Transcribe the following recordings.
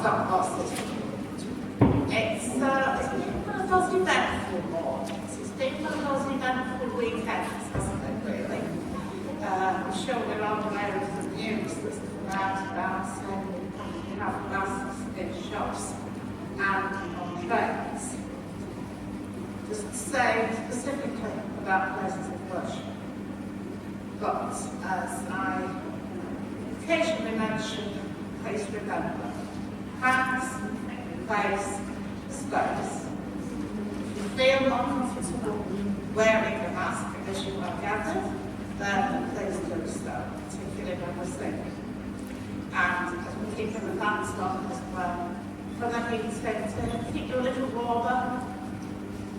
Stockport Citadel. It's been one of those eventful mornings. It's been one of those eventful weekends, hasn't it, really? I'm sure we're all aware of the news that's come out about we have masks in shops and on trains. Doesn't say specifically about places of worship, but as I occasionally mention, please remember, hands, place, space. If you feel more comfortable wearing a mask as you are gathered, then please do so, particularly when we're sick. And as we're keeping the fans on as well, for the heating to keep you a little warmer.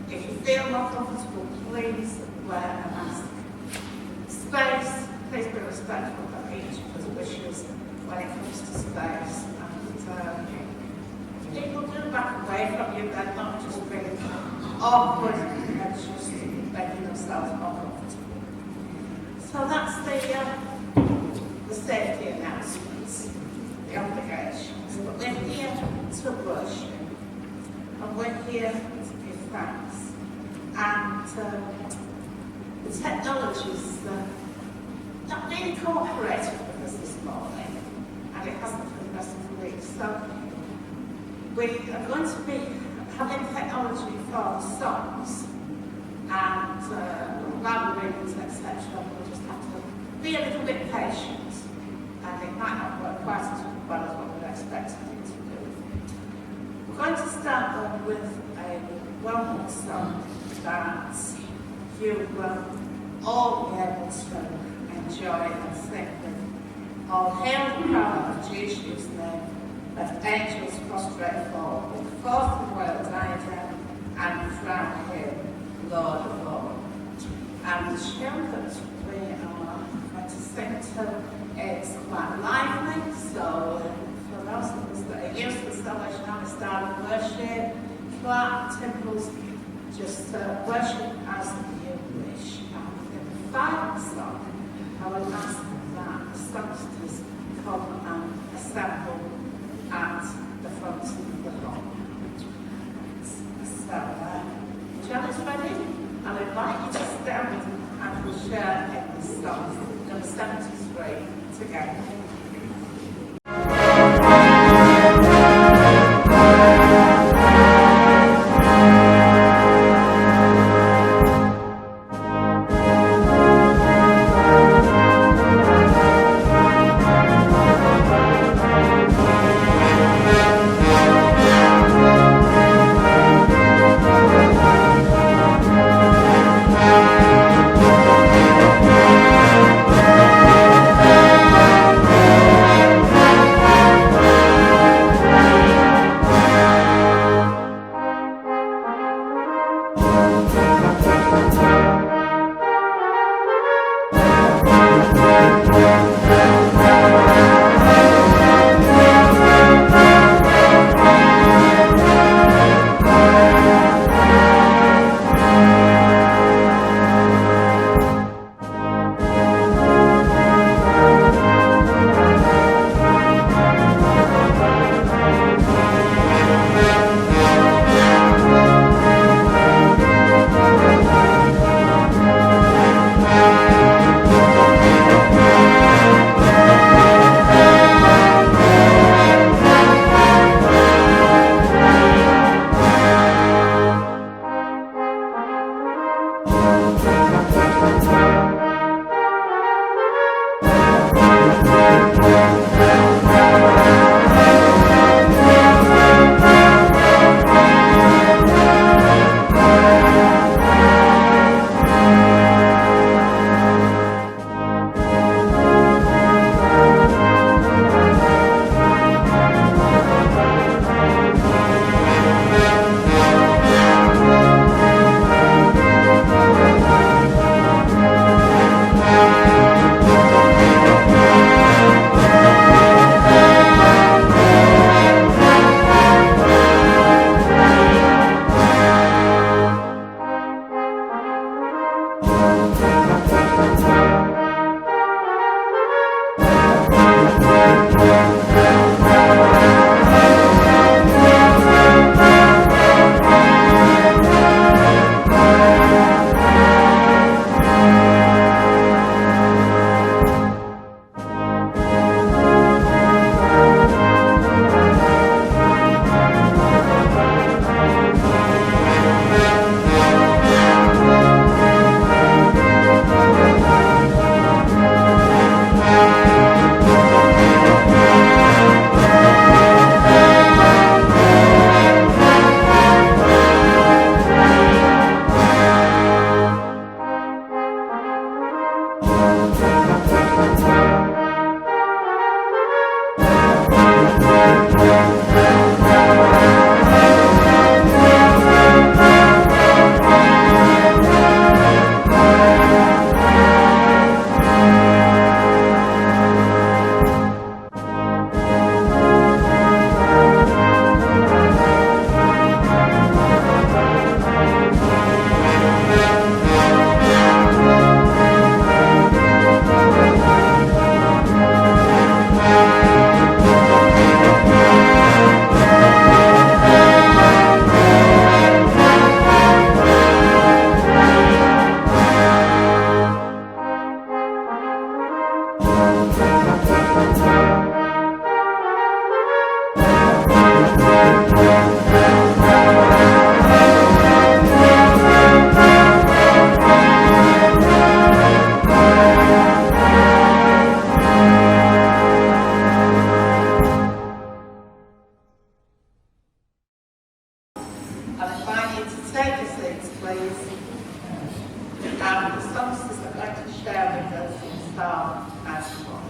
If you feel more comfortable, please wear a mask. Space, please be respectful of each other's wishes when it comes to space. And people do back away from you, they're not just being awkward, they're just making themselves more comfortable. So that's the safety announcements, the obligations. But we're here to worship, and we're here to give thanks. And the technology's not really cooperated with us this morning, and it hasn't for the rest of the week. So we are going to be having technology for songs and libraries, etc. We'll just have to be a little bit patient, and it might not work quite as well as what we're expecting it to do. We're going to start then with a well-known song that you will all be able to enjoy and sing with. All hail the power of Jesus' name, let angels prostrate fall, with forth the royal diadem, and crown him Lord of all. And the tune that we are going to sing to is quite lively, so for those of us that are used to the Salvation Army style of worship, clap, timples, just worship as you wish. And in the final song, I will ask that the songsters come and assemble at the front of the hall. So, John is ready. I'll invite you to stand and we'll share in the song, number 73, together. share with us and start as well.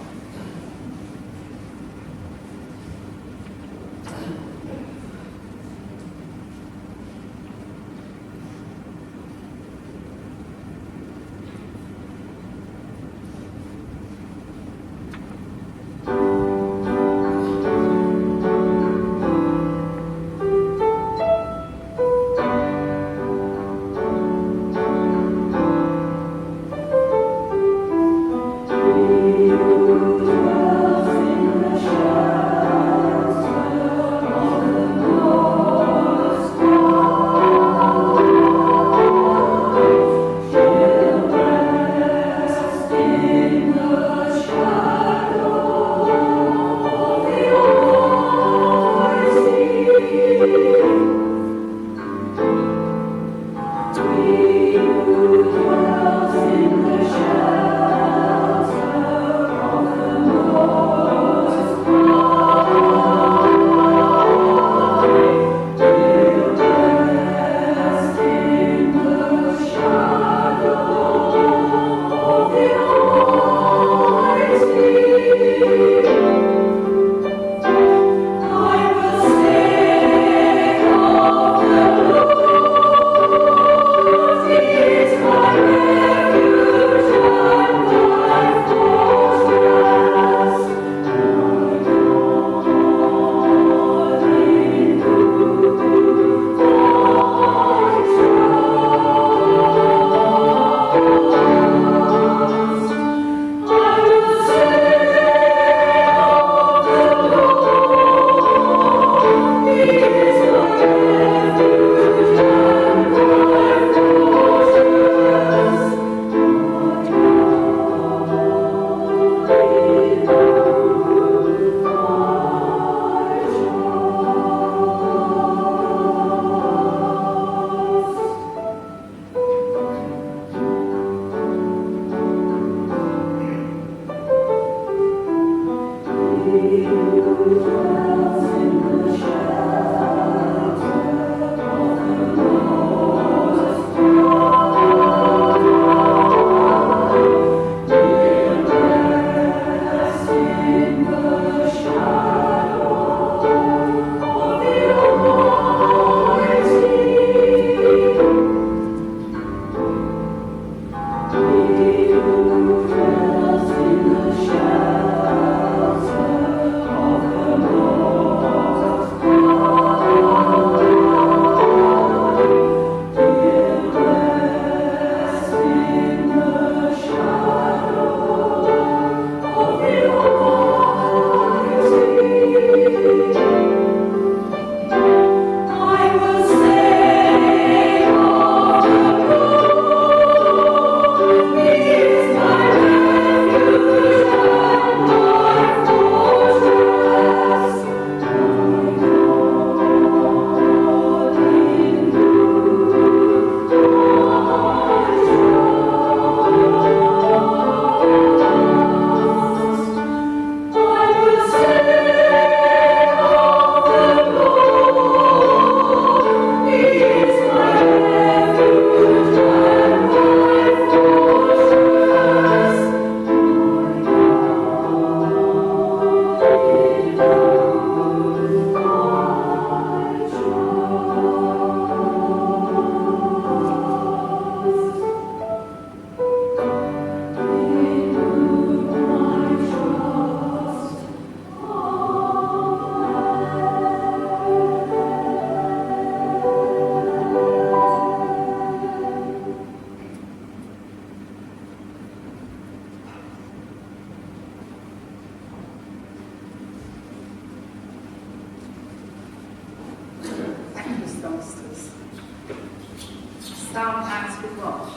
Some as we watch,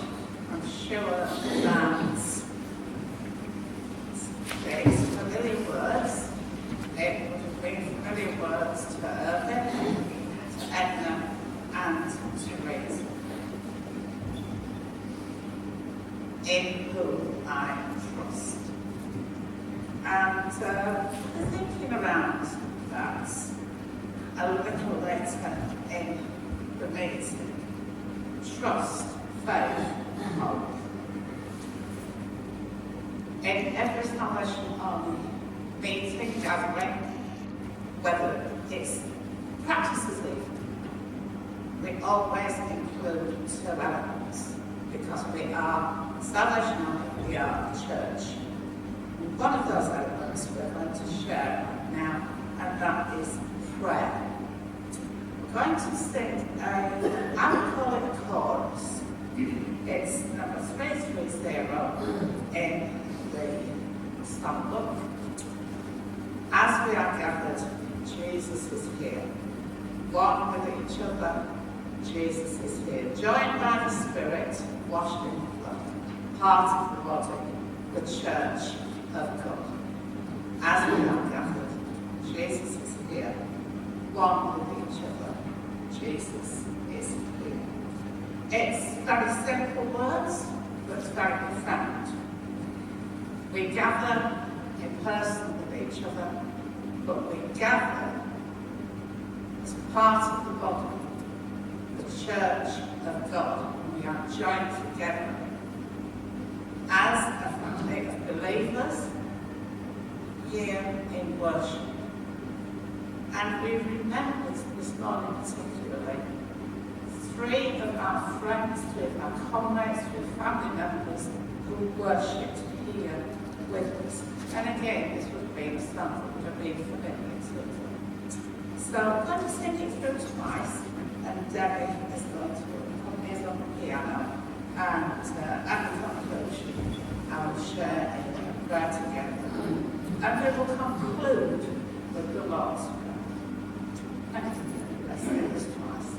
I'm sure that there's familiar words. It would have been familiar words to Irvin, to Edna, and to Teresa. In whom I trust. And thinking around that a little later in the meeting, trust, faith, hope. Salvation Army meeting, gathering, whether it's practices leave, we always include two elements because we are Salvation Army, we are the church. And one of those elements we're going to share now, and that is prayer. We're going to sing I would call it a chorus. It's number 330 in the Stockport. As we are gathered, Jesus is here. One with each other, Jesus is here. Joined by the Spirit, washed in blood, part of the body, the church of God. As we are gathered, Jesus is here. One with each other, Jesus is here. It's very simple words, but very profound. We gather in person with each other, but we gather as part of the body, the church of God. We are joined together as a family of believers here in worship. And we remember this morning particularly 3 of our friends, 3 of our comrades, 3 family members who worshipped here with us. And again, this would be a song that would have been familiar to them. So I'm going to sing it through twice, and Debbie is going to accompany us on the piano. And at the conclusion, I will share a prayer together. And we will conclude with the Lord's Prayer. Thank you. Let's sing this twice.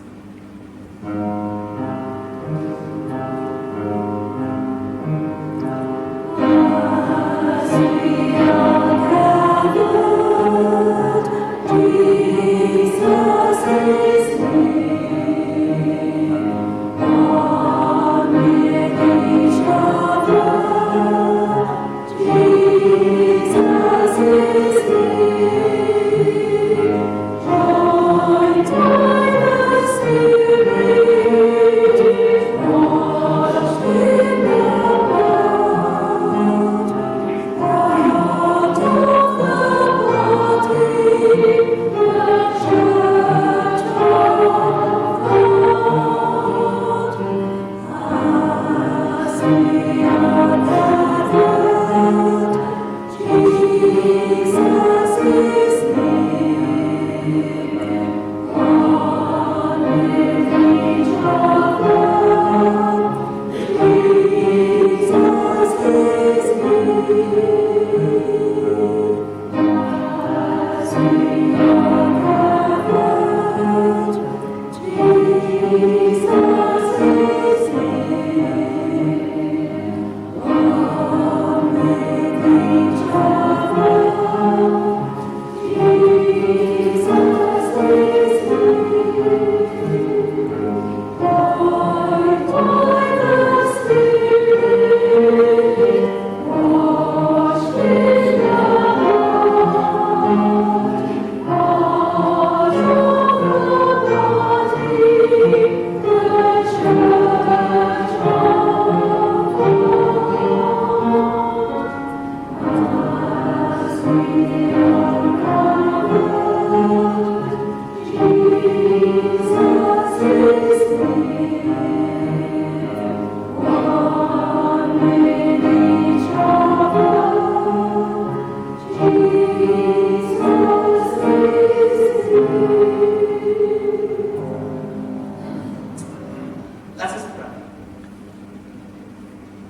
Let us pray.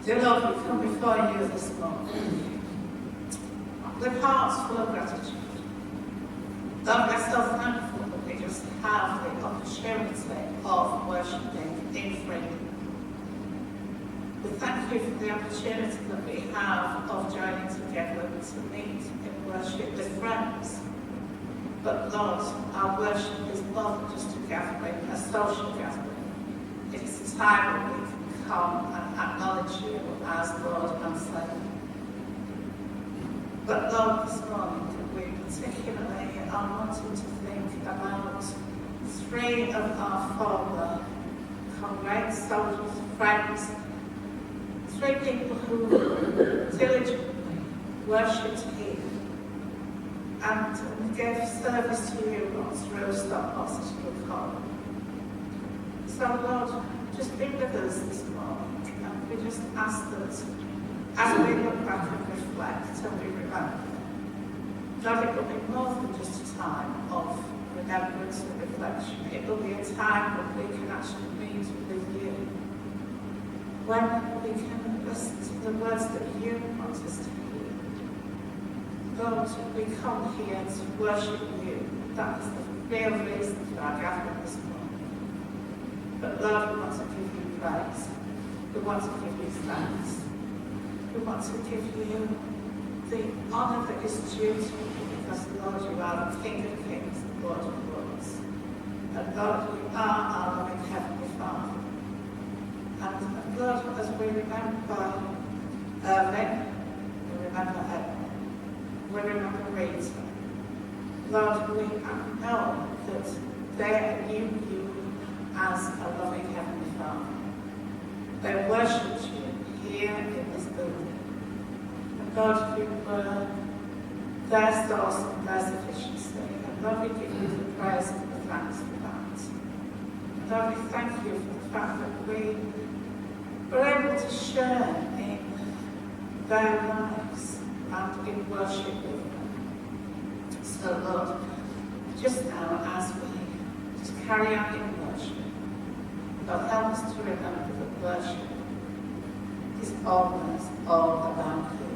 Dear Lord, we come before you this morning with hearts full of gratitude. Lord, we're so thankful that we just have the opportunity of worshipping in freedom. We thank you for the opportunity that we have of joining together to meet in worship with friends. But Lord, our worship is more than just a gathering, a social gathering. It's a time when we can come and acknowledge you as Lord and Saviour. But Lord, this morning, we particularly are wanting to think about 3 of our former comrades, soldiers, friends, 3 people who diligently worshipped here, and gave service to you, Lord, through Stockport Citadel. So, Lord, just be with us this morning, and we just ask that as we look back and reflect and we remember, God, it will be more than just a time of remembrance and reflection. It will be a time when we can actually meet with you, when we can listen to the words that you want us to hear. Lord, we come here to worship you. That is the real reason for our gathering this morning. But Lord, we want to give you praise. We want to give you thanks. We want to give you the honour that is due to you, because Lord, you are the King of Kings, the Lord of Lords. And Lord, you are our loving Heavenly Father. And Lord, as we remember Irving, we remember Edmund, we remember Rita, Lord, we know that they knew you as a loving Heavenly Father. They worshipped you here in this building. And God, you were their source and their sufficiency. And Lord, we give you the praise and the thanks for that. And Lord, we thank you for the fact that we were able to share in their lives and in worship with them. So Lord, just now as we just carry on in worship, Lord, help us to remember that worship is always all about you.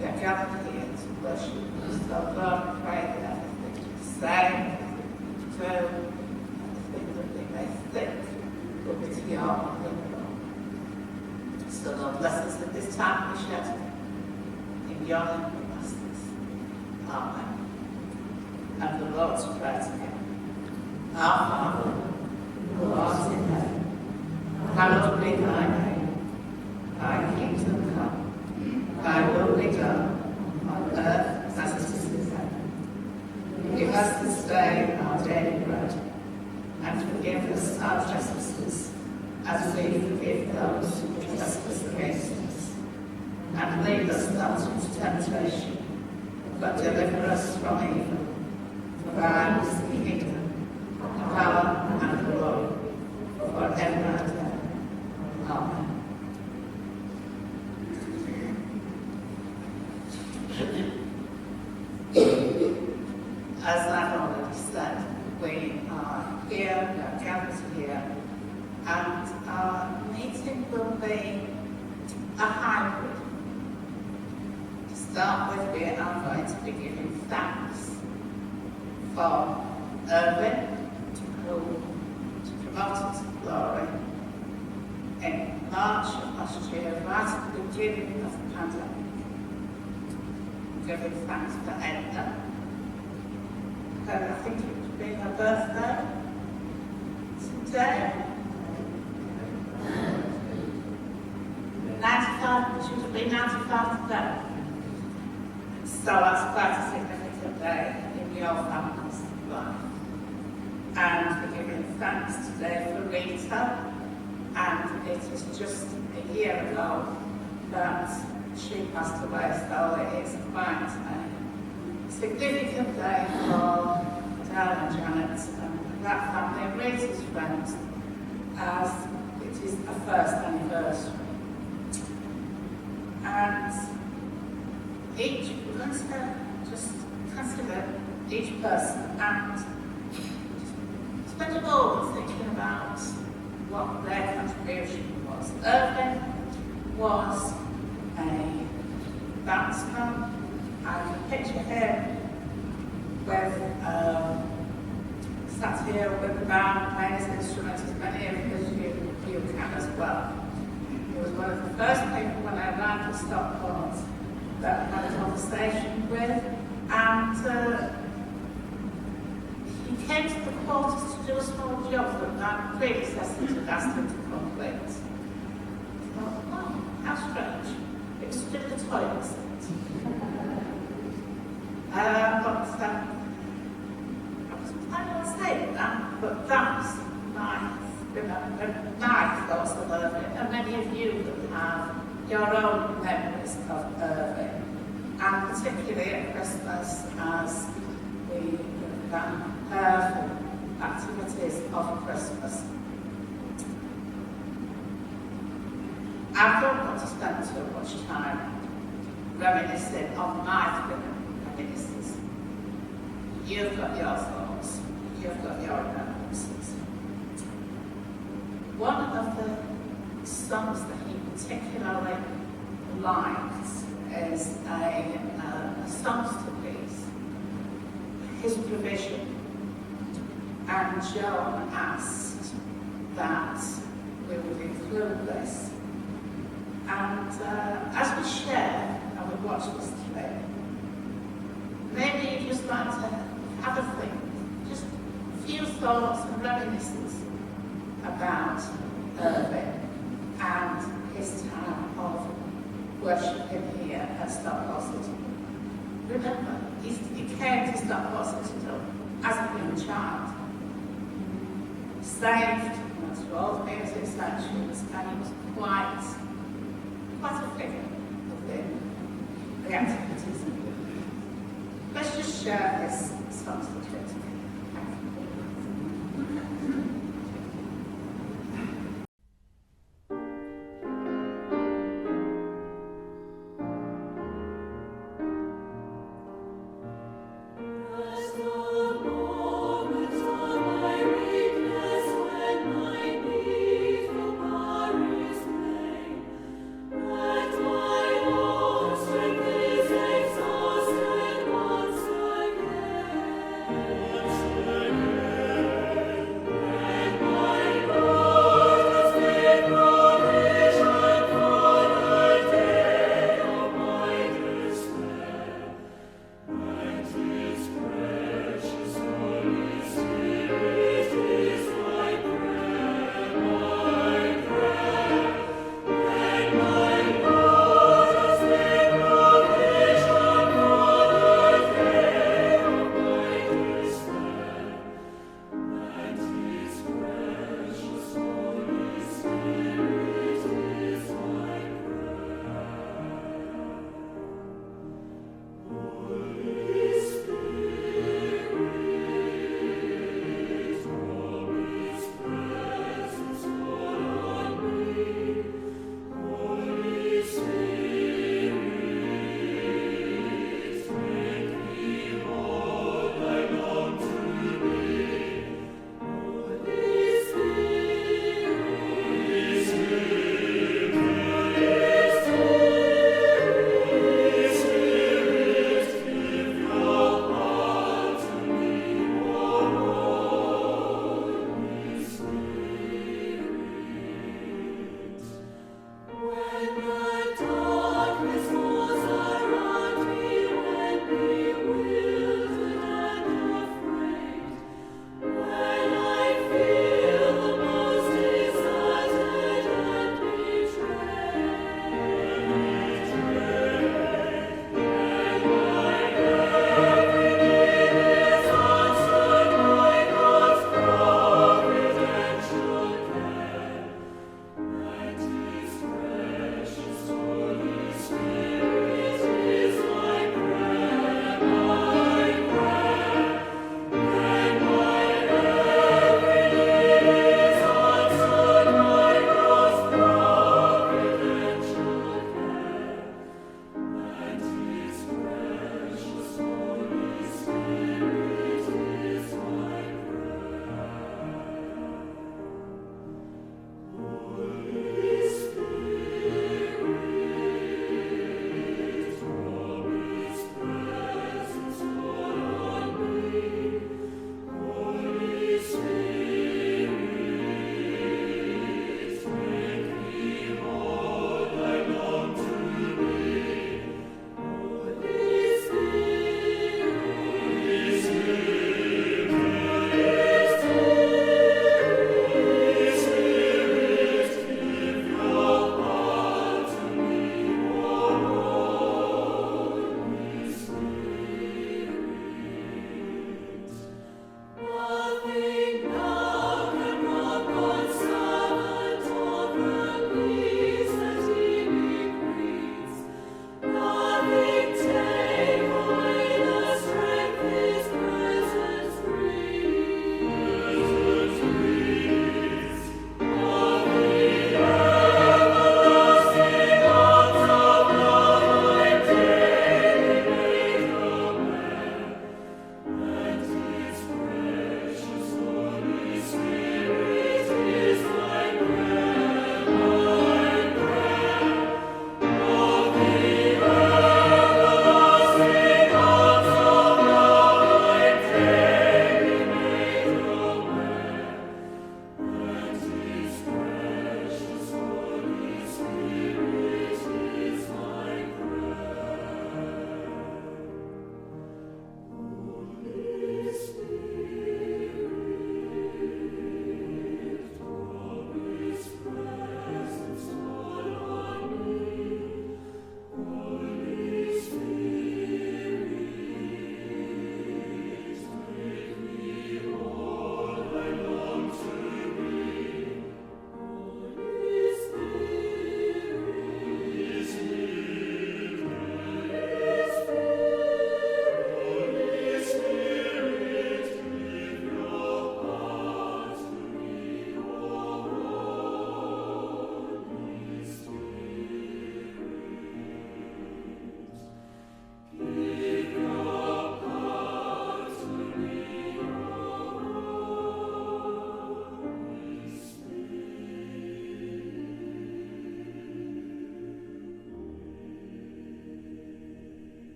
We are gathered here to worship you. So Lord, pray that everything we say, everything we do, everything that we may think will be to your honor. So Lord, bless us at this time we share together. In your name we ask this. Amen. And the Lord's Prayer together. Our Father, who art in heaven, hallowed be thy name. Thy kingdom come, thy will be done, on earth as it is in heaven. Give us this day our daily bread, and forgive us our trespasses, as we forgive those who trespass against us. And lead us not into temptation, but deliver us from evil. For thine is the kingdom, the power, and the glory, forever and ever. Amen. As I've already said, we are here, we are gathered here, and our meeting will be a hybrid. To start with, we are going to be giving thanks for Irving, who promoted to glory in March of last year, right at the beginning of the pandemic. Giving thanks for Edna. And I think it would be her birthday today. 95, she would be 95 today. So that's quite a significant day in your family's life. And we're giving thanks today for Rita. And it is just a year ago that she passed away, so it is quite a significant day for Dale and Janet and that family and Rita's friends, as it is a first anniversary. And we're going to just consider each person and spend a moment thinking about what their contribution was. Irving was a batsman. I can picture him with sat here with the band playing his instrument, as many of you can as well. He was one of the first people when I arrived at Stockport that I had a conversation with, and he came to the quarters to do a small job that my predecessors had asked him to complete. I thought, oh, how strange. It was to do the toilet seat. I don't say that, but that's my thoughts of Irving, and many of you that have your own memories of Irving. and particularly at Christmas as we prepare for activities of Christmas. I don't want to spend too much time reminiscing on my reminiscences. You've got your thoughts, you've got your remembrances. One of the songs that he particularly liked is a songster-piece, His Provision. And Joan asked that we would include this. And as we share and we watch this today, maybe you just like to have a think, just a few thoughts and reminiscences about Irving and his time of worshipping here at Stockport Citadel. Remember, he came to Stockport Citadel as a young child, saved through all the music sections, and he was quite a figure within the activities. Let's just share this song together. Thank you.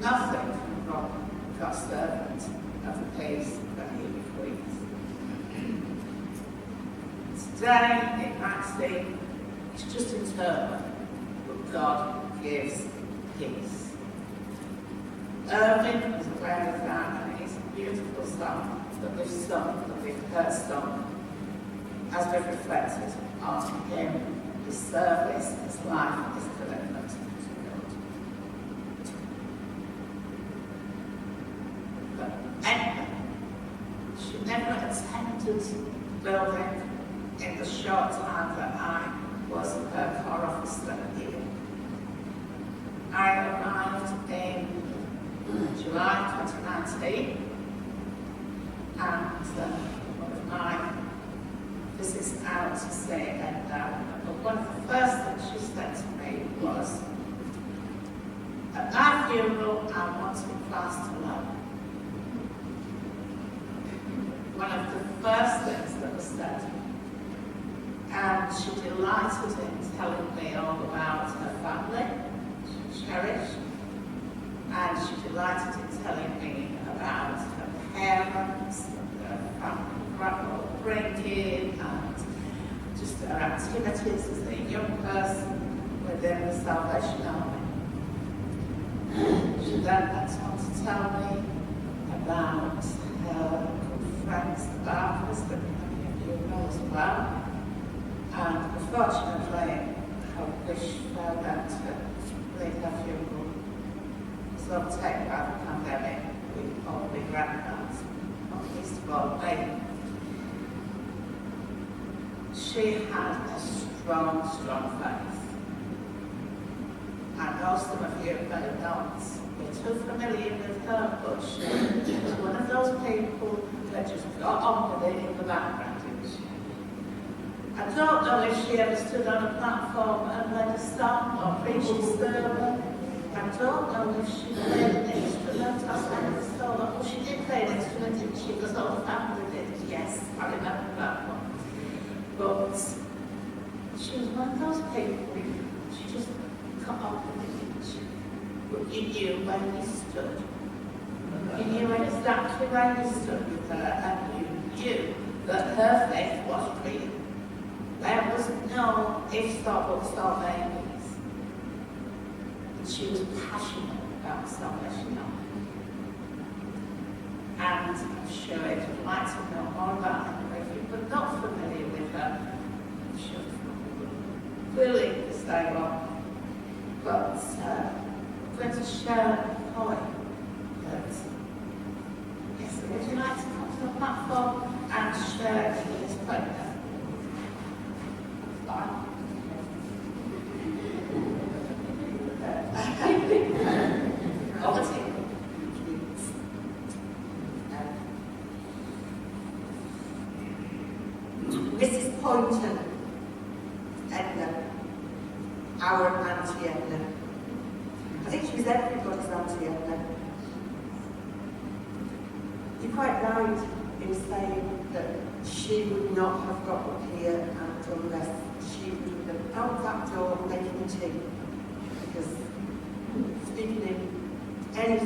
nothing can rob God's servant of the peace that he bequeaths. Today, it might seem it's just internal, but God gives peace. Irving was aware of that, and it's a beautiful song that we've sung, that we've heard sung, as we've reflected on him, his service, his life, his commitment to God. But Edna, she never attended building in the short time that I was her corps officer here. I arrived in July 2019, and one of my visits out to see Edna, but one of the first things she said to me was, at my funeral, I want to be classed alone. One of the first things that was said. And she delighted in telling me all about her family, she cherished, and she delighted in telling me about her parents, her family upbringing, and just her activities as a young person within the Salvation Army. She then went on to tell me about her good friends, the Barkers, that many of you know as well. And unfortunately, I wish for them to leave their funeral was overtaken by the pandemic. We all regret that, not least of all me. She had a strong, strong faith. I know some of you may not be too familiar with her, but she was one of those people that just got on with it in the background, didn't she? I don't know if she ever stood on a platform and led a song or preached a sermon. I don't know if she played an instrument or sang a solo. Well, she did play an instrument, didn't she? Because all the family did. Yes, I remember that one. But she was one of those people, she just got on with it, didn't she? But you knew where you stood. You knew exactly where you stood with her, and you knew that her faith was real. There was no ifs or buts or maybes. And she was passionate about salvation. And I'm sure if you'd like to know more about her, if you were not familiar with her, I'm sure you're willing to stay on. But I'm going to share a poem that, yes, would you like to come to the platform and share this poem? Mrs. Poynton, Edna, our Auntie Edna. I think she was everybody's Auntie Edna. You're quite right in saying that she would not have got up here and done this. She would have been out that door making tea. Because speaking in any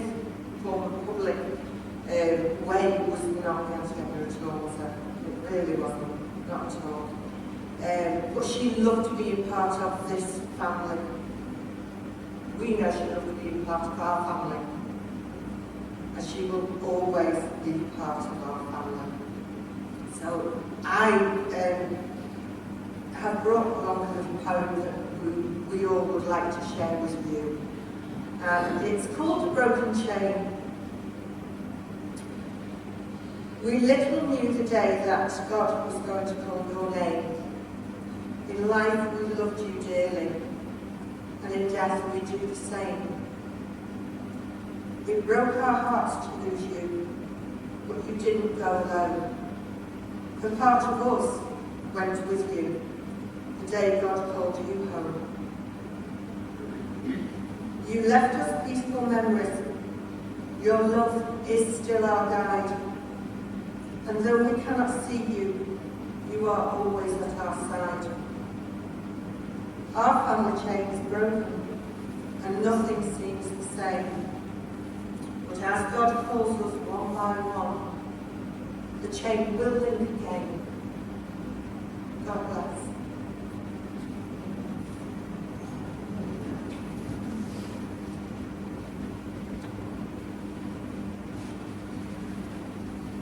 form of public way was not against Edna at all. So it really wasn't, not at all. But she loved to be a part of this family. We know she loved to be a part of our family. And she will always be part of our family. So I have brought along a little poem that we all would like to share with you. And it's called A Broken Chain. We little knew the day that God was going to call your name. In life we loved you dearly, and in death we do the same. It broke our hearts to lose you, but you didn't go alone. The part of us went with you the day God called you home. You left us peaceful memories. Your love is still our guide. And though we cannot see you, you are always at our side. Our family chain is broken, and nothing seems the same. And as God calls us one by one, the chain will link again. God bless.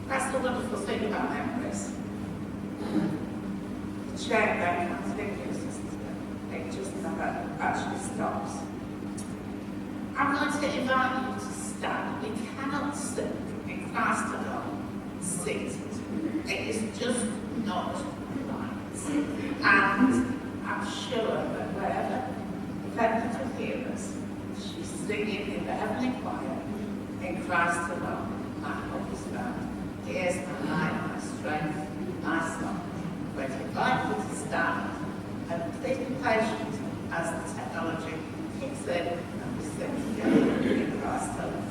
That's the wonderful thing about memories. The chain then continues, it just never actually stops. I'm going to invite you to stand. We cannot sit in Christ alone, seated. It is just not right. And I'm sure that wherever Rebecca hear us, she's singing in the heavenly choir, in Christ alone, my hope is found. He is my life, my strength, my song. We're to invite you to stand and please be patient as the technology kicks in and we sing together in Christ alone.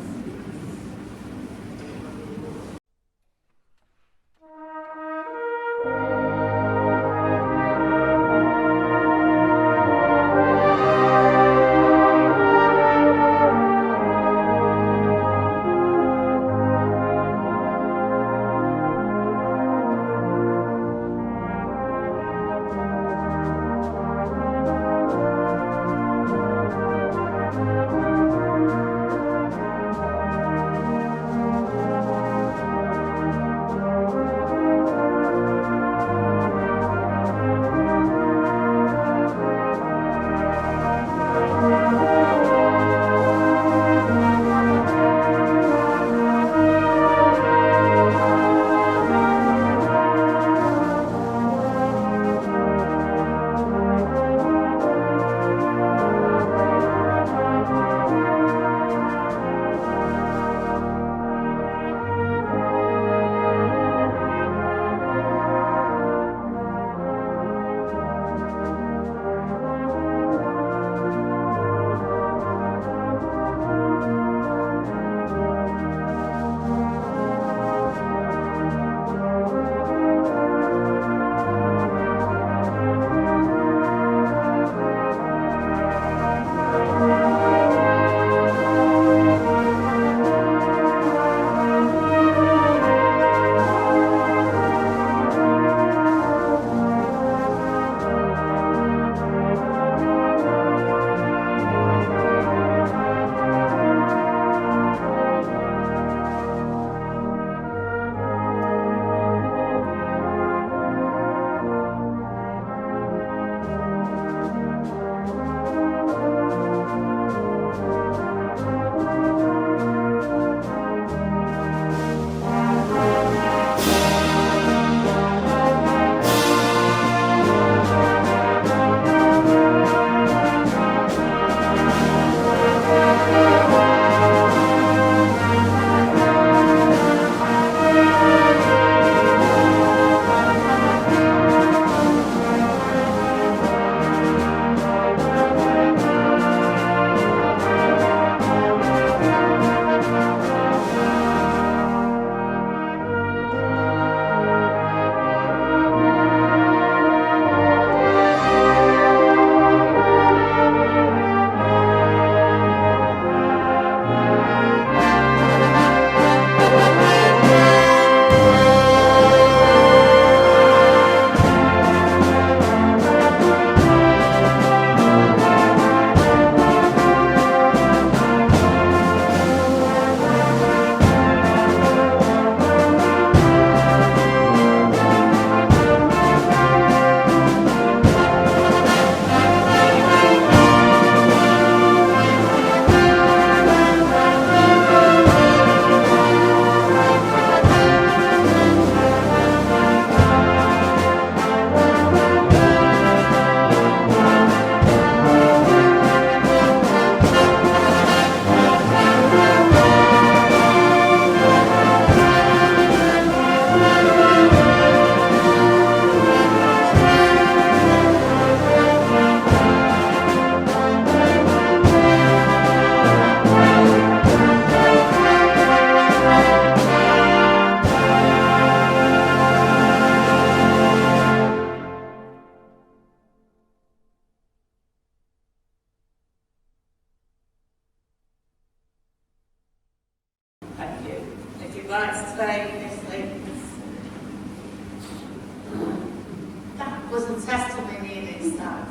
was a testimony in itself.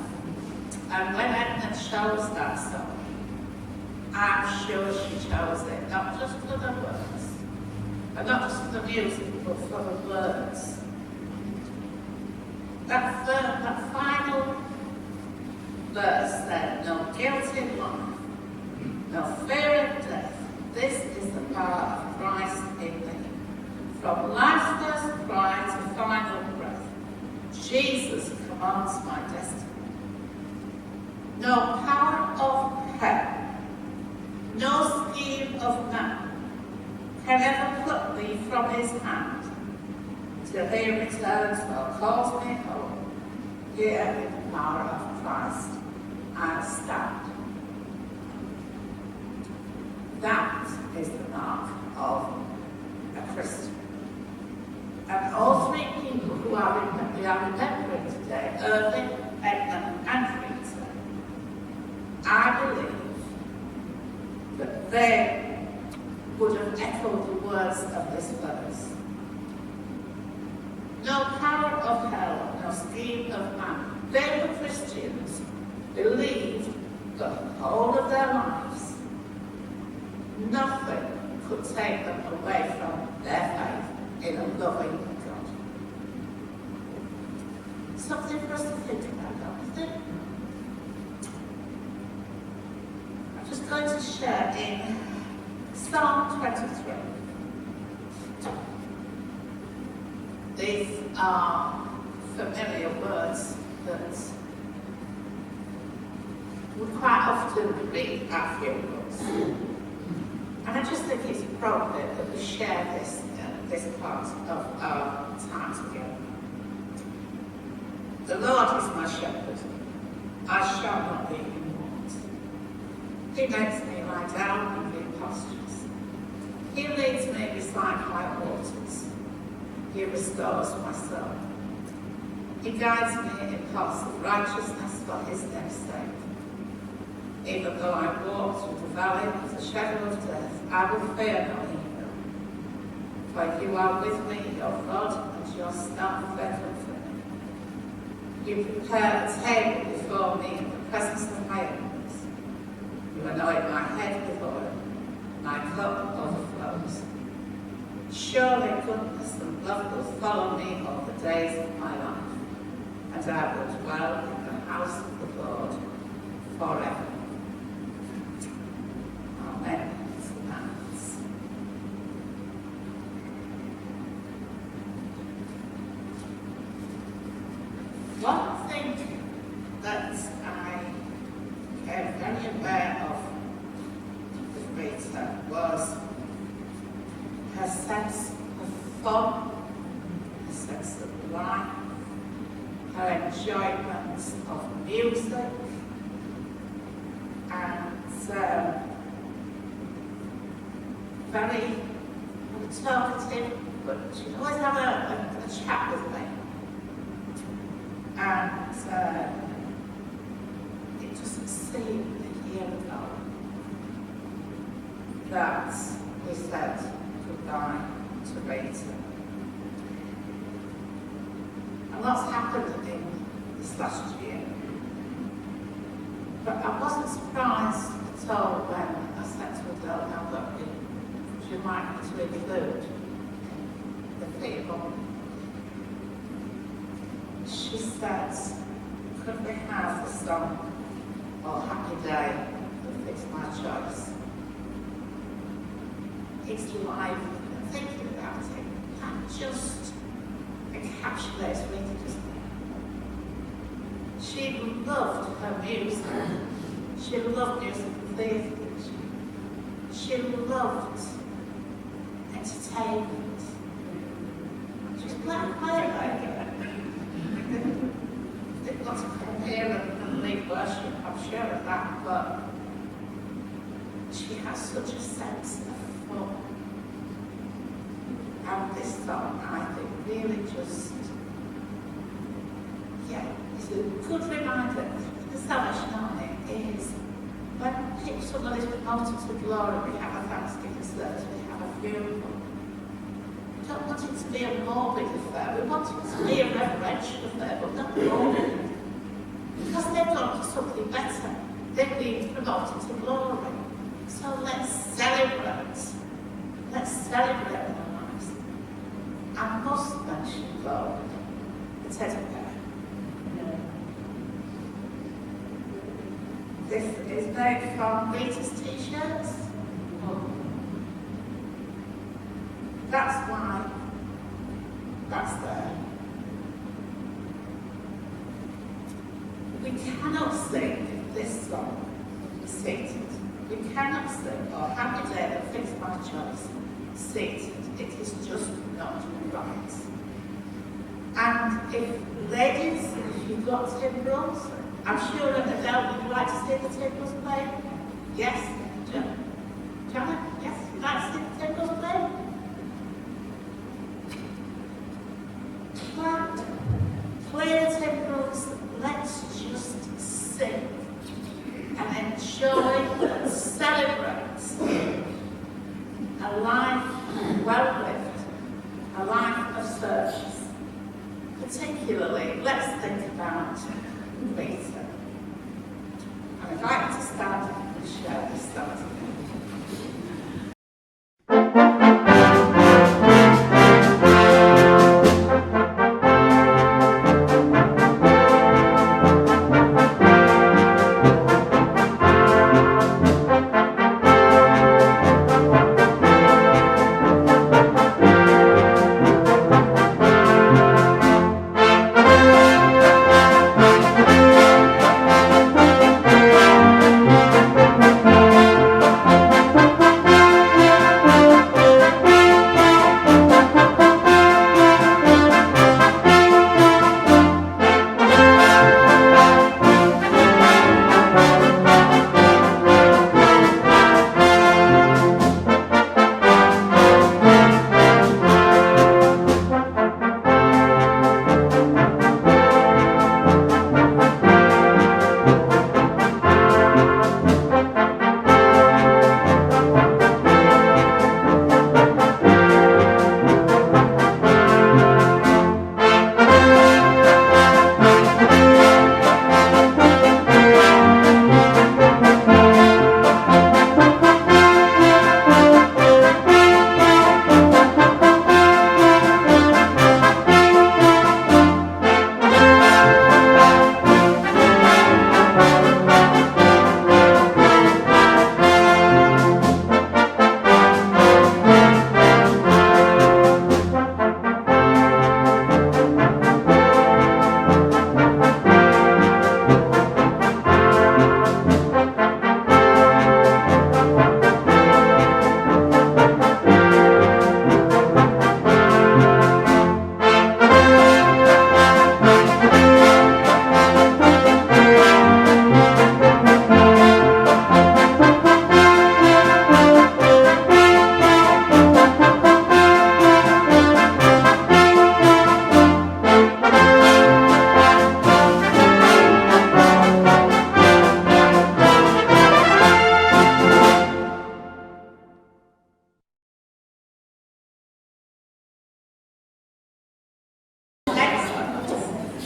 And when Edna chose that song, I'm sure she chose it, not just for the words, and not just for the music, but for the words. That final verse said, no guilt in life, no fear of death. This is the power of Christ in me. From life's first cry to final breath, Jesus commands my destiny. No power of hell, no scheme of man can ever pluck me from his hand till he returns or calls me home. Here in the power of Christ I stand. That is the mark of a Christian. And all three people who we are remembering today, Irving, Edna, and Rita, I believe that they would have echoed the words of this verse. No power of hell, no scheme of man. They were Christians, believed the whole of their lives. Nothing could take them away from their faith in a loving God. Something for us to think about, don't you think? I'm just going to share in Psalm 23. These are familiar words that we quite often read at funerals. And I just think it's appropriate that we share this part of our time together. The Lord is my shepherd, I shall not be in want. He makes me lie down in green pastures. He leads me beside quiet waters. He restores my soul. He guides me in paths of righteousness for his name's sake. Even though I walk through the valley of the shadow of death, I will fear no evil. For you are with me, your rod and your staff, they comfort me. You prepare a table before me in the presence of my enemies. You anoint my head with oil, my cup overflows. Surely goodness and love will follow me all the days of my life, and I will dwell in the house of the Lord forever. Amen. One thing that I became very aware of with Rita was her sense of fun, her sense of life, her enjoyment of music, and very talkative, but she'd always have a chat with me. And it doesn't seem a year ago that we said goodbye to Rita. And lots happened in this last year. But I wasn't surprised at all when I said to her, now that would you like me to include the people? She said, could we have the song, Oh Happy Day, that fits my choice? It's live, and thinking about it, that just encapsulates Rita, doesn't it? She loved her music. She loved musical theatre. She loved entertainment. She's black quiet like that. They've got to come here and lead worship, I'm sure of that, but she has such a sense of fun. And this song, I think, really just, is a good reminder. The Salvation Army is when someone is promoted to glory, we have a Thanksgiving service, we have a funeral. We don't want it to be a morbid affair, we want it to be a reverential affair, but not morbid. better. They've been promoted to glory. So let's celebrate. Let's celebrate their lives. I must mention, though, the teddy bear. This is made from Rita's t-shirts. That's why that's there. We cannot sing this song seated. We cannot sing, or Happy Day That Fits My Choice seated. It is just not right. And if ladies, if you've got timbrels, I'm sure Adele, would you like to see the timbrels play? Yes? Janet? Yes? Would you like to see the timbrels play? Play the timbrels. Let's just sing and enjoy and celebrate a life well lived, a life of service. Particularly, let's think about Rita. And I'd like to start and share this thought.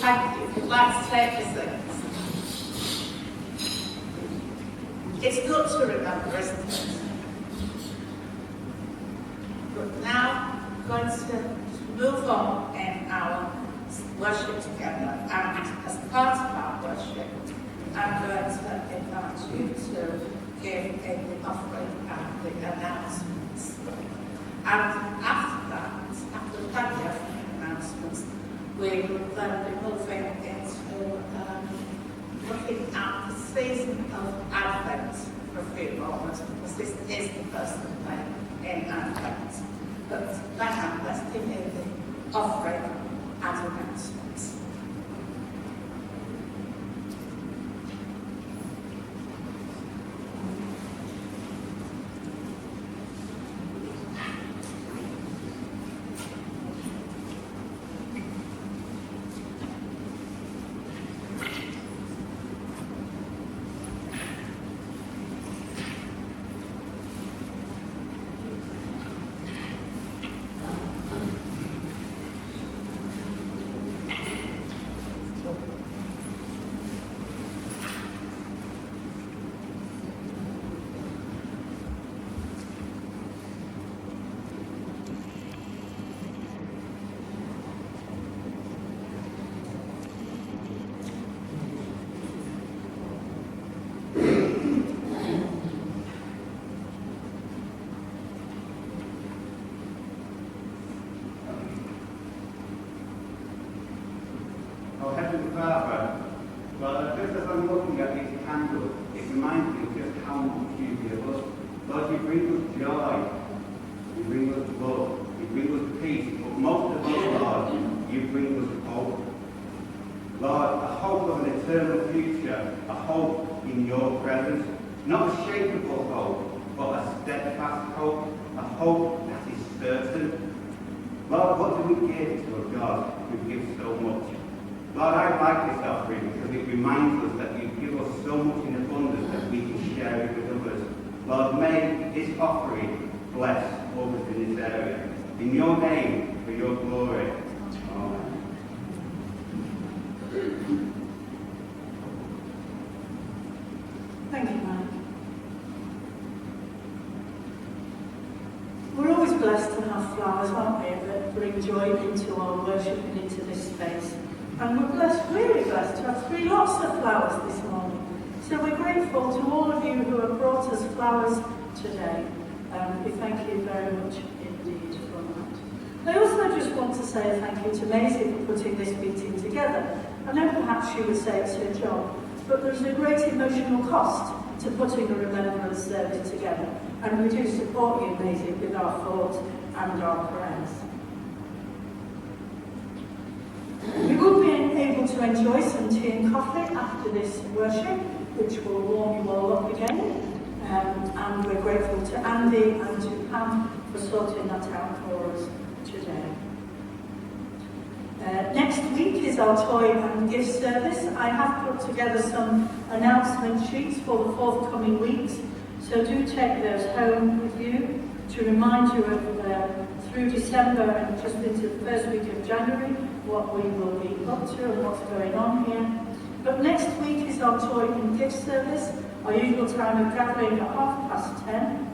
Thank you. Let's take this things. It's good to remember, isn't it? But now, we're going to move on in our worship together. And as part of our worship, I'm going to invite you to give in the offering and the announcements. And after that, after the offering announcements, we will then be moving into looking at the season of Advent for a few moments, because this is the first day in Advent. But now, let's begin the offering and announcements. Barbara. Well, just as I'm looking at these candles, it reminds me of just how much you give us. Lord, you bring us joy, you bring us love, you bring us peace, but most of all, Lord, you bring us hope. Lord, a hope of an eternal future, a hope in your presence, not a shakeable hope, but a steadfast hope, a hope that is certain. Lord, what do we give to a God who gives so much? Lord, I like this offering because it reminds us that you give us so much in abundance that we can share it with others. Lord, may this offering bless others in this area. In your name, for your glory. Amen. Thank you, Mike. We're always blessed to have flowers, aren't we, that bring joy into our worship and into this space. And we're blessed, really blessed, to have 3 lots of flowers this morning. So we're grateful to all of you who have brought us flowers today. We thank you very much indeed for that. I also just want to say a thank you to Maisie for putting this meeting together. I know perhaps she would say it's her job, but there's a great emotional cost to putting a remembrance service together. And we do support you, Maisie, with our thoughts and our prayers. We will be able to enjoy some tea and coffee after this worship, which will warm you all up again. And we're grateful to Andy and to Pam for sorting that out for us today. Next week is our toy and gift service. I have put together some announcement sheets for the forthcoming weeks, so do take those home with you to remind you of through December and just into the first week of January what we will be up to and what's going on here. But next week is our toy and gift service, our usual time of gathering at 10:30.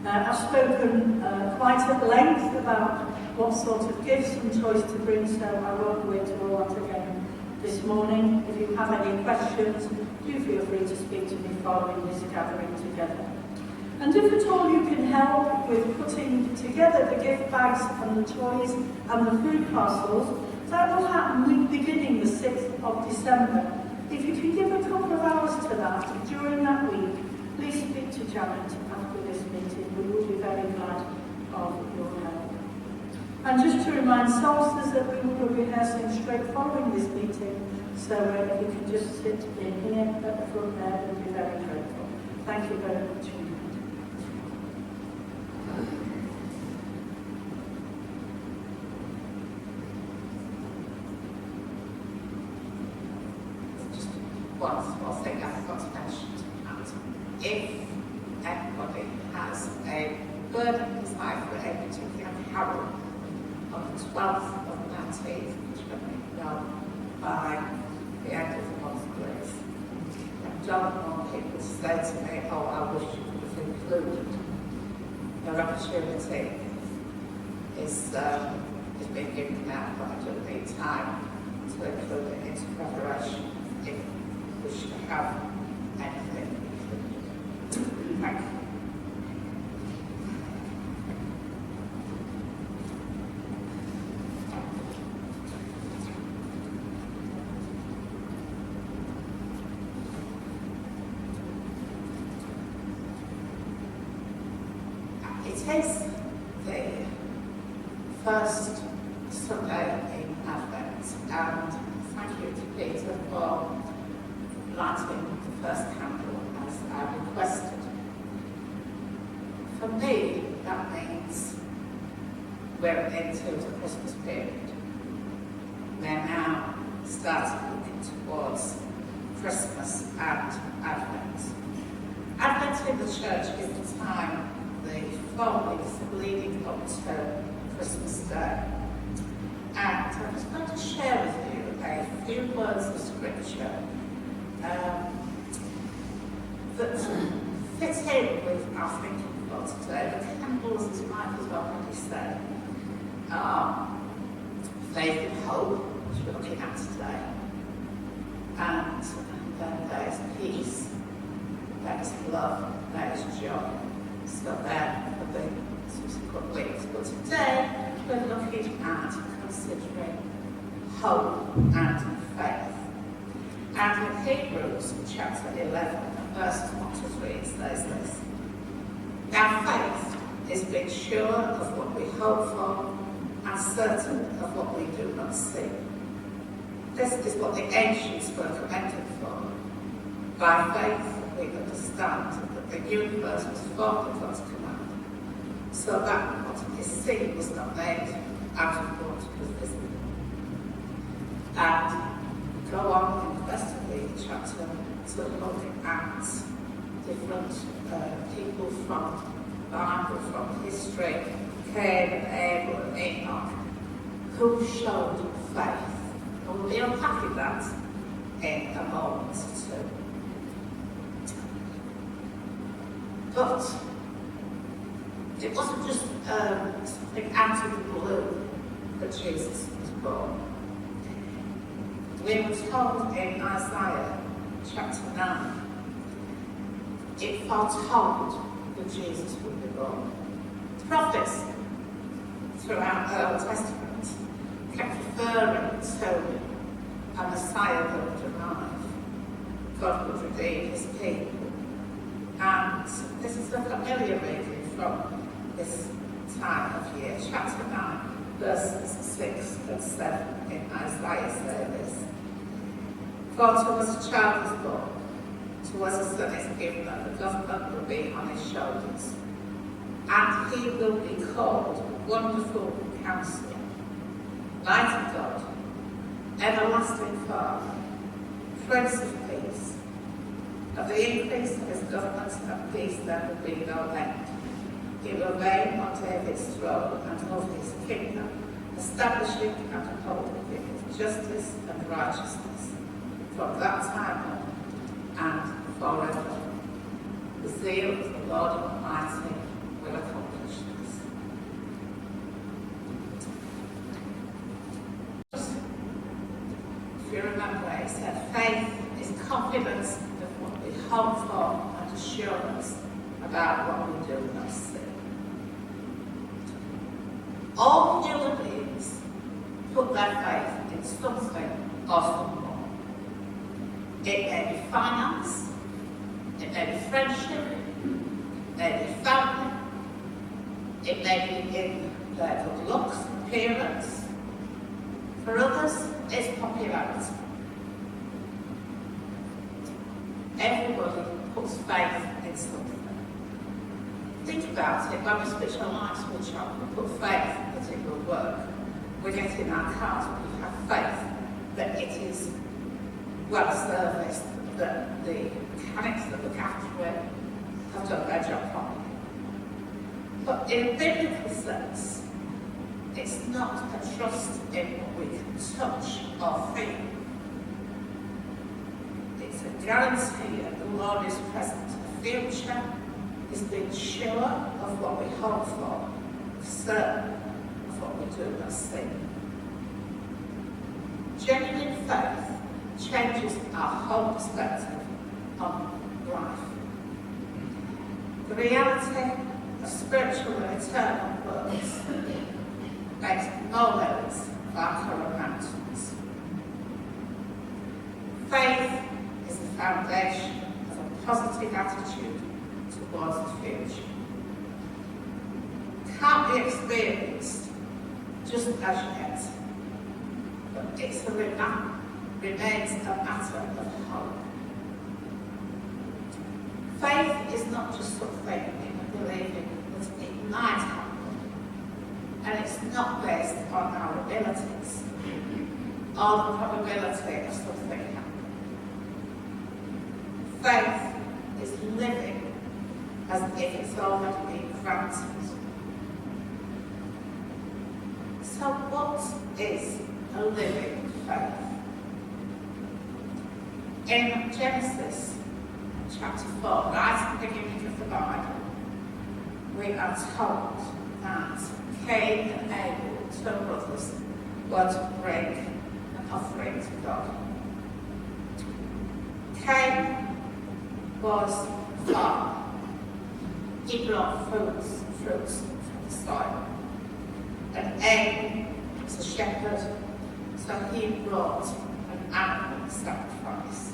I've spoken quite at length about what sort of gifts and toys to bring, so I won't go into all that again this morning. If you have any questions, do feel free to speak to me following this gathering together. And if at all you can help with putting together the gift bags and the toys and the food parcels, that will happen week beginning the 6th of December. If you can give a couple of hours to that during that week, please speak to Janet after this meeting. We will be very glad of your help. And just to remind Solstice that we will be rehearsing straight following this meeting, so if you can just sit in here at the front there, we'll be very grateful. Thank you very much. One small thing I forgot to mention tonight. If anybody has a burden in his life for a particular carol on the 12th of the 19th, which let me know by the end of the month, please. I don't want people to say to me, oh, I wish you could have included. Your opportunity is being given now, but I do need time to include it into preparation if we should have anything included. Thank you. It is the first Sunday in Advent, and thank you to Peter for lighting the first candle as I requested. For me, that means we're into the Christmas period. We're now starting looking towards Christmas and Advent. Advent in the church is the time, the 4 weeks leading up to Christmas Day. And I'm just going to share with you a few words of scripture that fit in with our thinking for today. The candles, as Mike has already said, are faith and hope, which we're looking at today. And then there's peace, there's love, there's joy. So there for the subsequent weeks. But today we're looking at considering hope and faith. And in Hebrews chapter 11, verses 1 to 3, it says this: Now faith is being sure of what we hope for and certain of what we do not see. This is what the ancients were commended for. By faith we understand that the universe was formed at God's command, so that what is seen was not made out of what was visible. And go on in the rest of the chapter to look at different people from the Bible, from history, Cain and Abel and Enoch, who showed faith. And we'll be unpacking that in a moment or two. But it wasn't just something out of the blue that Jesus was born. We were told in Isaiah chapter 9, it foretold that Jesus would be born. The prophets throughout the Old Testament kept referring to a Messiah that would arrive. God would redeem his people. And this is a familiar reading from this time of year, chapter 9, verses 6 and 7 in Isaiah say this: For to us a child is born, to us a son is given, and the government will be on his shoulders. And he will be called Wonderful Counselor, Mighty God, Everlasting Father, Prince of Peace. Of the increase of his government and peace there will be no end. He will reign on David's throne and of his kingdom, establishing and upholding it with justice and righteousness from that time on and forever. The zeal of the Lord Almighty will accomplish this. If you remember, it said faith is confidence of what we hope for and assurance about what we do not see. All human beings put their faith in something or someone. It may be finance, it may be friendship, it may be family, it may be in their good looks, appearance. For others, it's popularity. Everybody puts faith in something. Think about it, when we switch our light switch on, we put faith that it will work. We get in our cars, we have faith that it is well serviced, that the mechanics that look after it have done their job properly. But in a biblical sense, it's not a trust in what we can touch or feel. It's a guarantee that the Lord is present. The future is being sure of what we hope for, certain of what we do not see. Genuine faith changes our whole perspective on life. The reality of spiritual and eternal worlds makes no limits of our current mountains. Faith is the foundation of a positive attitude towards the future. It can't be experienced just as yet, but it remains a matter of hope. Faith is not just something in believing that it might happen, and it's not based on our abilities or the probability of something happening. Faith is living as if it's already been granted. So what is a living faith? In Genesis chapter 4, right at the beginning of the Bible, we are told that Cain and Abel, two brothers, were to bring an offering to God. Cain was a farmer. He brought fruits from the soil. And Abel was a shepherd, So he brought an animal sacrifice.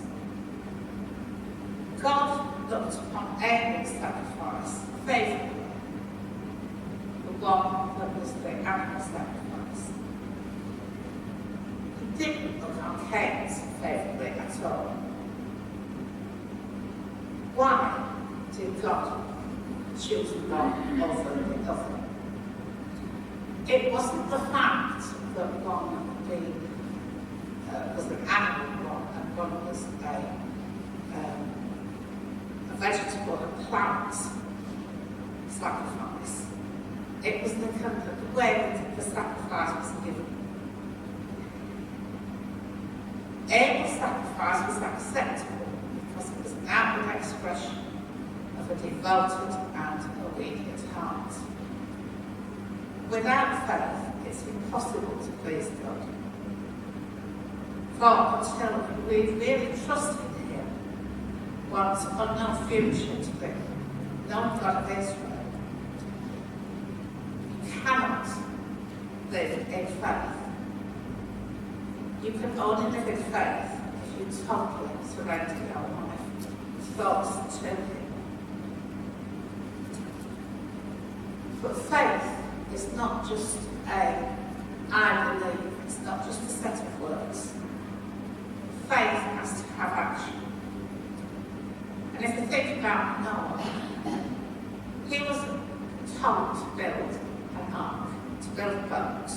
God looked upon Abel's sacrifice faithfully, the one that was the animal sacrifice. He didn't look on Cain's faithfully at all. Why did God choose one over the other? It wasn't the fact that one was an animal one and one was a vegetable and plant sacrifice. It was the way that the sacrifice was given. Abel's sacrifice was acceptable because it was an outward expression of a devoted and obedient heart. Without faith, it's impossible to please God. For until we really trust in Him, one's unknown future to be, known God of Israel, you cannot live in faith. You can only live in faith if you totally surrender your life, thoughts to Him. But faith is not just I believe, it's not just a set of words. Faith has to have action. And if you think about Noah, he was told to build an ark, to build a boat,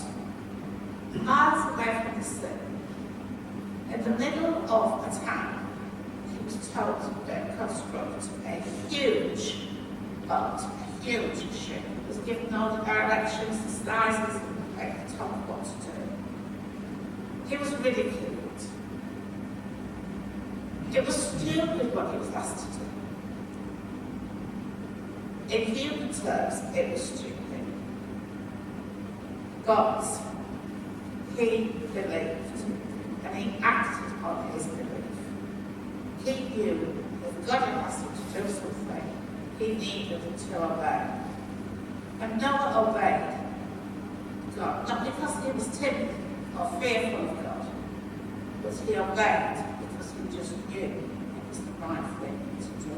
miles away from the sea. In the middle of a town, he was told to construct a huge boat, a huge ship. He was given all the directions, the sizes, and told what to do. He was ridiculed. It was stupid what he was asked to do. In human terms, it was stupid. But he believed, and he acted on his belief. He knew if God had asked him to do something, he needed to obey. And Noah obeyed God, not because he was timid or fearful of God, but he obeyed because he just knew it was the right thing to do.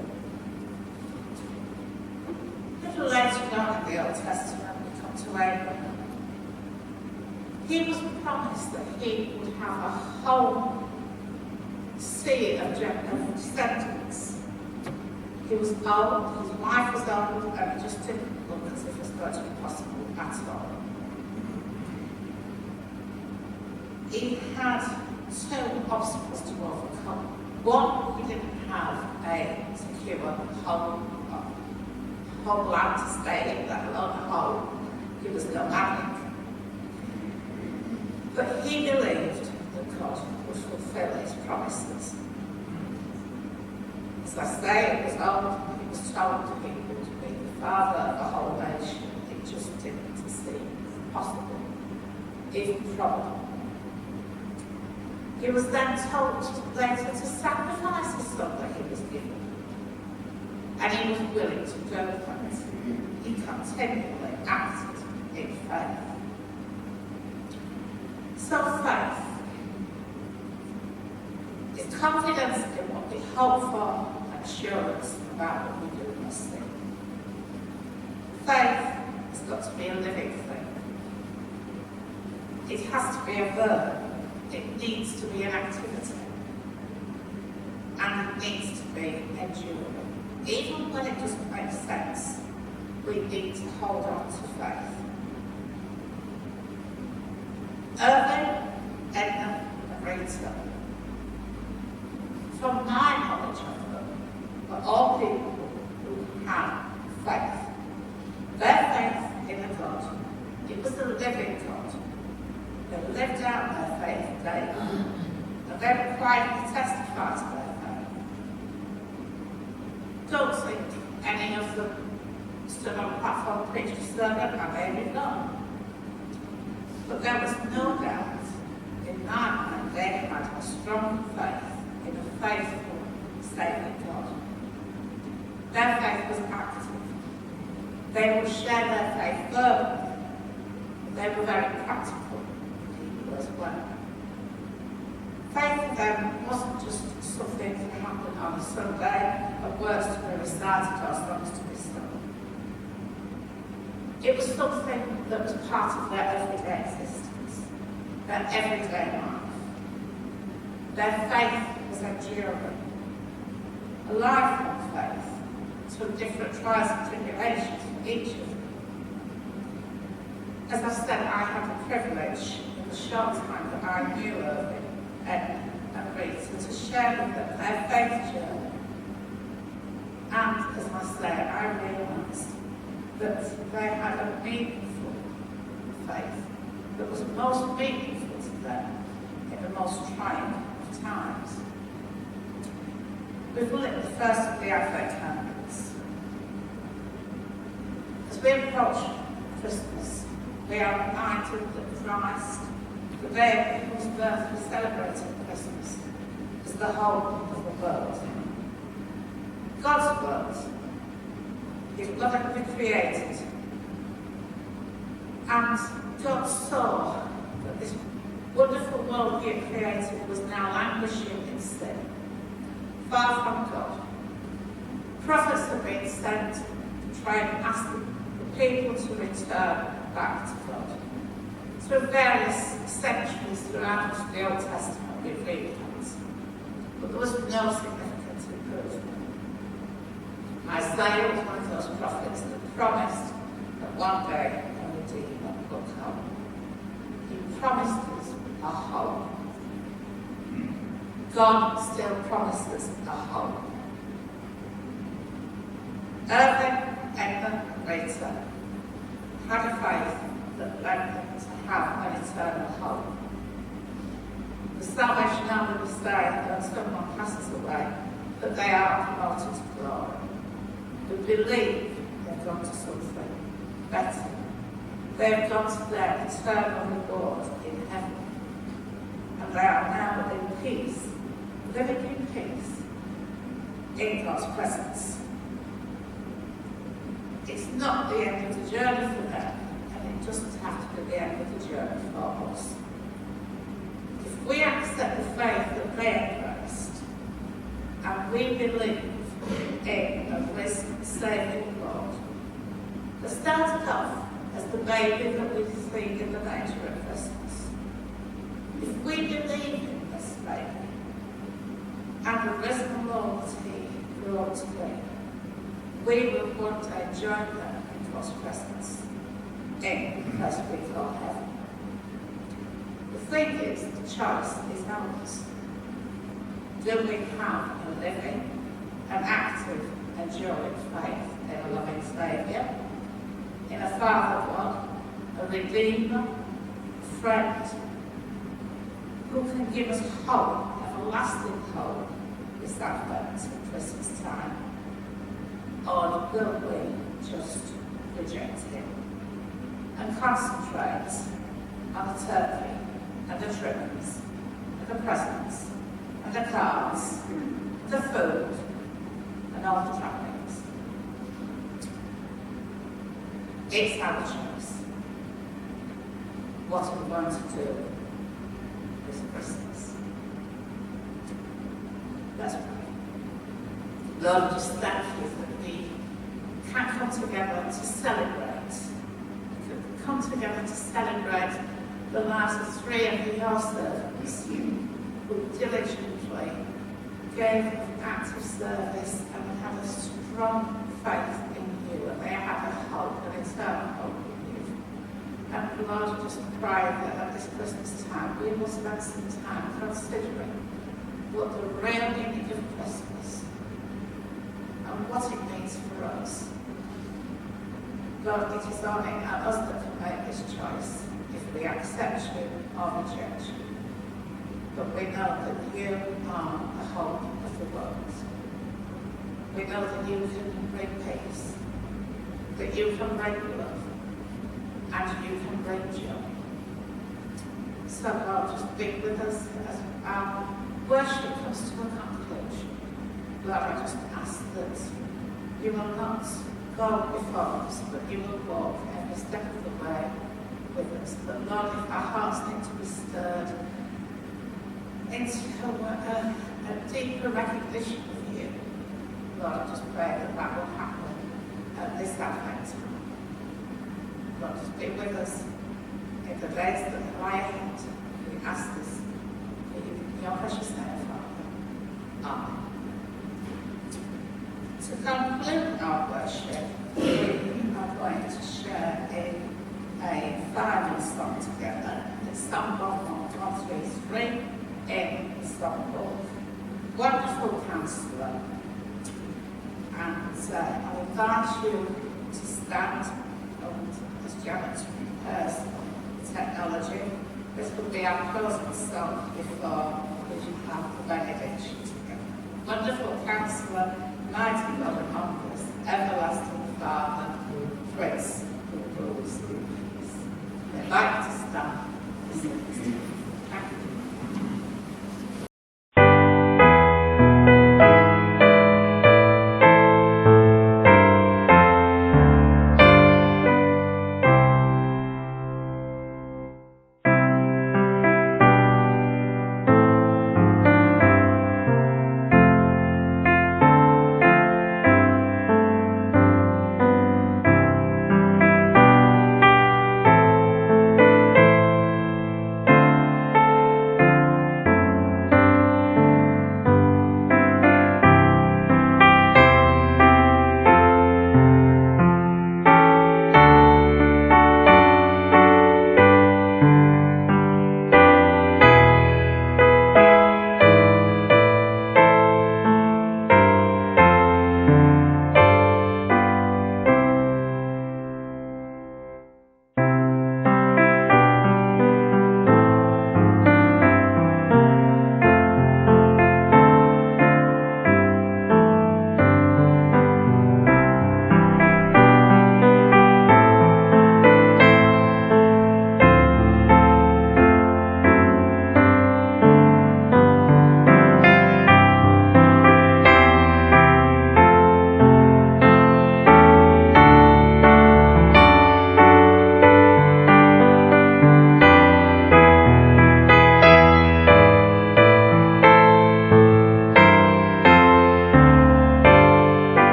A little later on in the Old Testament, we come to Abraham. He was promised that he would have a whole sea of descendants. He was old, his wife was old, and it just didn't look as if it was going to be possible at all. He had two obstacles to overcome. One, he didn't have a secure home land to stay in, let alone a home. He was nomadic. But he believed that God would fulfill his promises. As I say, he was old, he was told that he would be the father of a whole nation. It just didn't seem possible, even probable. He was then told later to sacrifice his son that he was given. And he was willing to go for it. He continually acted in faith. So faith is confidence in what we hope for and assurance about what we do must see. Faith has got to be a living thing. It has to be a verb. It needs to be an activity. And it needs to be enduring. Even when it doesn't make sense, we need to hold on to faith. Irving, Edna, and Rita, from my knowledge of them, were all people who had faith. Their faith in a God, it was a living God. They lived out their faith daily, and they were quietly testify to their faith. Don't think any of them stood on a platform preached a sermon and maybe not. But there was no doubt in my mind they had a strong faith in a faithful, saving God. Their faith was active. They would share their faith verbally. They were very practical people as well. faith for them wasn't just something that happened on a Sunday, of words to be recited or songs to be sung. It was something that was part of their everyday existence, their everyday life. Their faith was enduring, a lifelong faith, through different trials and tribulations for each of them. As I said, I had the privilege in the short time that I knew Irving and Rita to share with them their faith journey. And as I say, I realised that they had a meaningful faith that was most meaningful to them in the most trying of times. We've lit the first of the Advent candles. As we approach Christmas, we are reminded that Christ, the day of whose birth we celebrate at Christmas, is the hope of the world. God's world is lovingly created, and God saw that this wonderful world he had created was now languishing in sin, far from God. Prophets have been sent to try and ask the people to return back to God. Through various centuries throughout the Old Testament, we read that, but there was no significant improvement. Isaiah was one of those prophets that promised that one day a Redeemer would come. He promised us a hope. God still promises a hope. Irving, Edmund, and Rita had a faith that led them to have an eternal hope. The Salvation Army will say that when someone passes away, that they are promoted to glory. We believe they've gone to something better. They've gone to their eternal reward in heaven. And they are now in peace, living in peace, in God's presence. It's not the end of the journey for them, and it doesn't have to be the end of the journey for us. If we accept the faith that they embraced, and we believe in a risen, saving Lord, that started off as the baby that we see in the nature of Christmas. If we believe in this baby, and the risen Lord that he grew up to be, we will one day join them in God's presence in the place we call heaven. The thing is, the choice is ours. Do we have a living, an active, enduring faith in a loving Saviour, in a Father God, a Redeemer, a friend, who can give us hope, everlasting hope, this Advent and Christmas time? Or will we just reject him and concentrate on the turkey and the trimmings and the presents and the cards, the food and all the trappings? It's our choice. What are we going to do this Christmas? Let's pray. Lord, just thank you that we can come together to celebrate. We can come together to celebrate the lives of three of your servants who diligently gave active service and had a strong faith in you, and they had a hope, an eternal hope in you. And Lord, just pray that at this Christmas time we will spend some time considering what the real meaning of Christmas and what it means for us. Lord, it is only us that can make this choice, if we accept you or reject you. But we know that you are the hope of the world. We know that you can bring peace, that you can bring love, and you can bring joy. So Lord, just be with us as our worship comes to a conclusion. Lord, I just ask that you will not go before us, but you will walk every step of the way with us. But Lord, if our hearts need to be stirred into a deeper recognition of you. Lord, I just pray that that will happen at this Advent time. Lord, just be with us in the days that lie ahead. We ask this in your precious name, Father. Amen. To conclude our worship, we are going to share in a final song together. It's sung on 133 in Stockport. Wonderful Counsellor. And I invite you to stand and as Janet prepares technology. This will be our closing song before we have the benediction together. Wonderful Counsellor, mighty God of conquerors, everlasting Father, Prince who rules in peace. They'd like to stand. Thank you.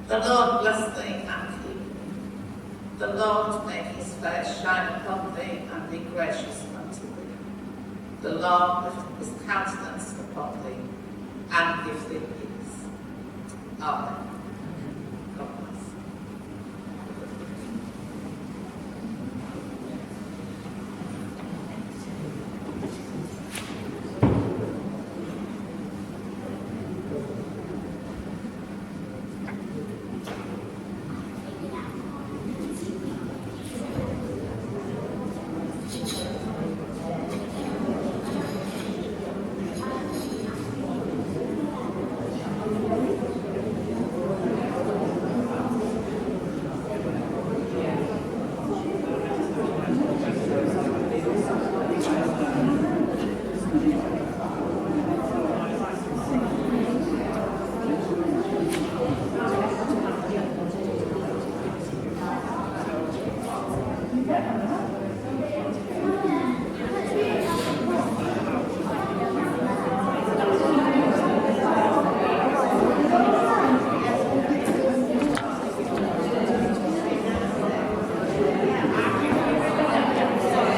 The Lord bless thee and keep thee. The Lord make his face shine upon thee and be gracious unto thee. The Lord lift up his countenance upon thee and give thee peace. Amen.